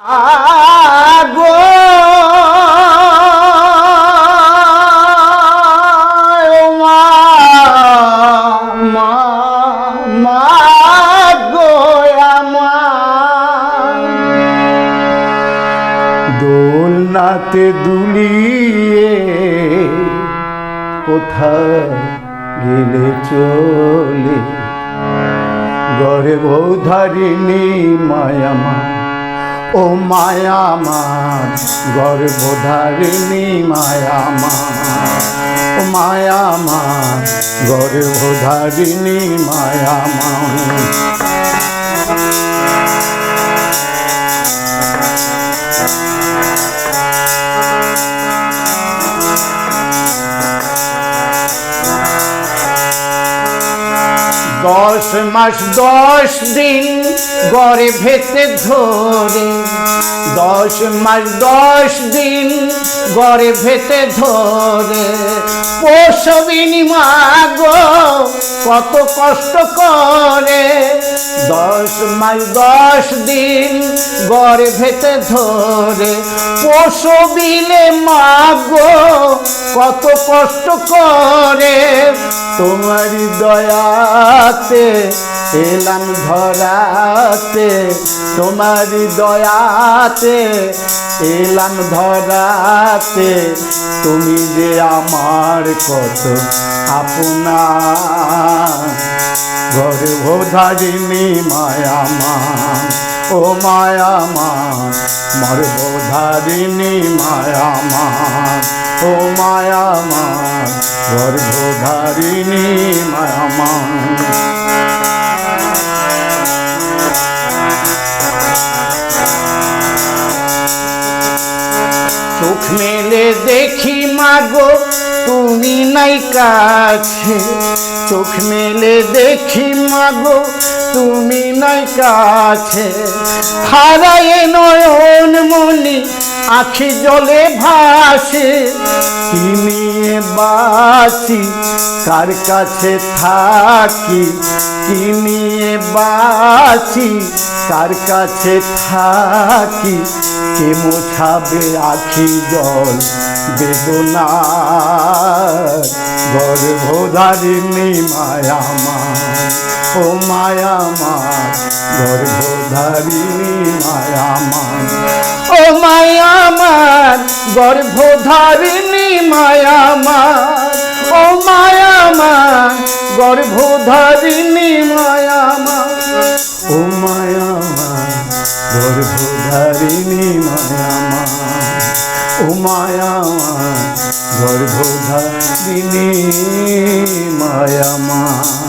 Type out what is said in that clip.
আগো মা মা মা গো আমার দোলনাতে দুলিয়ে কোথায় গেলে চলে গরে বৌধারিণী মায়ামা ও মায়ামার গর্ভধারিণী মায়ামার ও মায়ামার গর্ভধারিণী মায়ামার দশ মাস 10 দিন গর্ভেতে ধরে 10 মাস 10 দিন গর্ভেতে ধরে প্রসবিনী মা গো কত কষ্ট করে 10 মাস 10 দিন গর্ভেতে ধরে প্রসবিলে মা গো কত কষ্ট করে তোমারি দয়াতে এলাম ধরাতে তোমারি দয়াতে এলাম ধরাতে তুমি যে আমার কত আপনা গর্ভধারিণী মায়ামা ও মায়ামা গর্ভধারিণী মায়ামা ও মায়ামা গর্ভধারিণী মায়ামা চোখ মেলে দেখি মাগো তুমি নাই কাছে চোখ মেলে দেখি মাগো তুমি নাই কাছে হারায় নয়ন মনি আখি জলে ভাসে কি নিয়ে বাঁচি কার কাছে থাকি কি নিয়ে বাঁচি কার কাছে থাকি কে মোছাবে আখি জল বেদনা গর্ভধারিণী মায়ামা ও মায়ামা গর্ভধারিণী মায়ামা ও মায়ামার গর্ভধারিণী মায়ামার ও মায়ামার গর্ভধারিণী মায়ামার ও মায়ামার গর্ভধারিণী মায়ামার ও মায়ামার গর্ভধারিণী মায়ামার।